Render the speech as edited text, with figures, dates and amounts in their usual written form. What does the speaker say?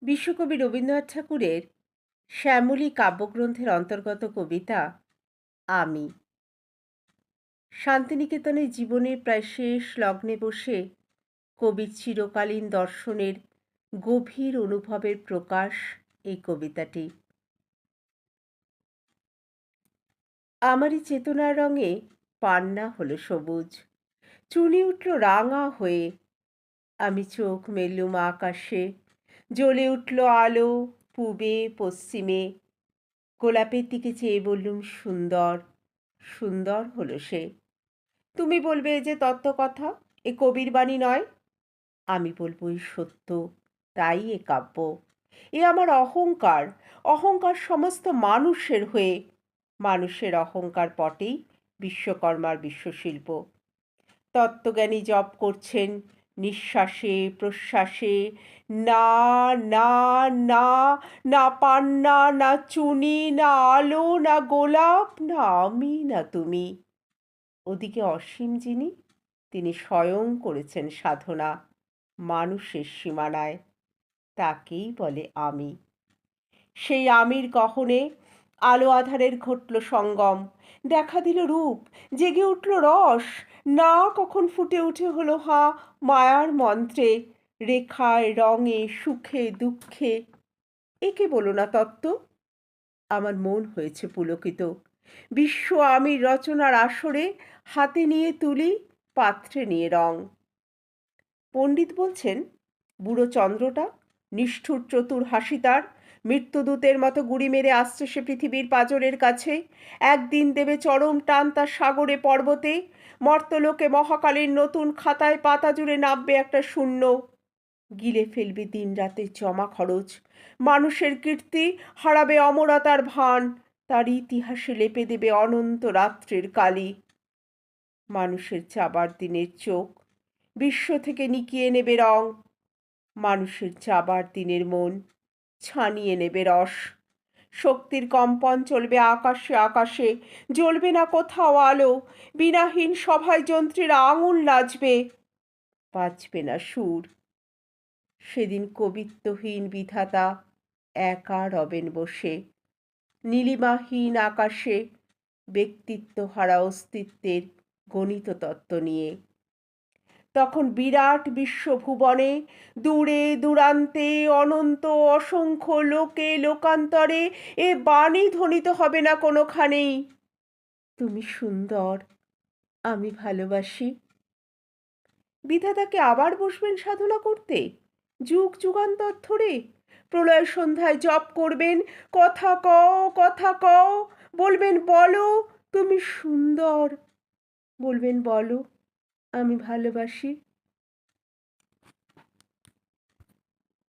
বিশ্বকবি রবীন্দ্রনাথ ঠাকুরের শ্যামলী কাব্যগ্রন্থের অন্তর্গত কবিতা আমি। শান্তিনিকেতনে জীবনের প্রায় শেষ লগ্নে বসে কবির চিরকালীন দর্শনের গভীর অনুভবের প্রকাশ এই কবিতাটি। আমারই চেতনার রঙে পান্না হলো সবুজ, চুনি উঠল রাঙা হয়ে। আমি চোখ মেললুম আকাশে, জ্বলে উঠল আলো পূবে পশ্চিমে। গোলাপের দিকে চেয়ে বললুম সুন্দর, সুন্দর হলো সে। তুমি বলবে এ যে তত্ত্বকথা, এ কবির বাণী নয়। আমি বলবো এই সত্য, তাই এ কাব্য। এ আমার অহংকার, অহংকার সমস্ত মানুষের হয়ে। মানুষের অহংকার পটেই বিশ্বকর্মার বিশ্বশিল্প। তত্ত্বজ্ঞানী জপ করছেন নিঃশ্বাসে প্রশ্বাসে, না না না, না পান্না, না চুনি, না আলো, না গোলাপ, না আমি, না তুমি। ওদিকে অসীম যিনি, তিনি স্বয়ং করেছেন সাধনা মানুষের সীমানায়, তাকেই বলে আমি। সেই আমির গহনে আলো আধারের ঘটল সঙ্গম, দেখা দিল রূপ, জেগে উঠল রস। না কখন ফুটে উঠে হলো হাঁ মায়ার মন্ত্রে, রেখায় রঙে সুখে দুঃখে। একে বলো না তত্ত্ব। আমার মন হয়েছে পুলকিত। বিশ্ব আমির রচনার আসরে হাতে নিয়ে তুলি, পাত্রে নিয়ে রং। পণ্ডিত বলছেন বুড়ো চন্দ্রটা নিষ্ঠুর চতুর হাসি তার, মৃত্যুদূতের মতো গুড়ি মেরে আসছে সে পৃথিবীর পাঁজরের কাছে। একদিন দেবে চরম টান তার সাগরে পর্বতে, মর্তলোকে মহাকালের নতুন খাতায় পাতা জুড়ে নামবে একটা শূন্য। গিলে ফেলবে দিন রাতের জমা খরচ, মানুষের কীর্তি হারাবে অমরতার ভান, তার ইতিহাসে লেপে দেবে অনন্ত রাত্রের কালি। মানুষের চাবার দিনের চোখ বিশ্ব থেকে নিকিয়ে নেবে রং, মানুষের চাবার দিনের মন ছানিয়ে নেবে রস। শক্তির কম্পন চলবে আকাশে আকাশে, জ্বলবে না কোথাও আলো, বিনাহীন সভায় যন্ত্রের আঙুল নাচবে, বাজবে না সুর। সেদিন কবিত্বহীন বিধাতা একা রবেন বসে, নীলিমাহীন আকাশে ব্যক্তিত্ব হারা অস্তিত্বের গণিত তত্ত্ব নিয়ে। তখন বিরাট বিশ্বভুবনে দূরে দূরান্তে অনন্ত অসংখ্য লোকে লোকান্তরে এ বাণী ধ্বনিত হবে না কোনোখানেই, তুমি সুন্দর, আমি ভালোবাসি। বিধাতাকে আবার বসবেন সাধনা করতে যুগ যুগান্তর ধরে, প্রলয় সন্ধ্যায় জপ করবেন কথা কও কথা কও, বলবেন বলো তুমি সুন্দর, বলবেন বলো আমি ভালোবাসি।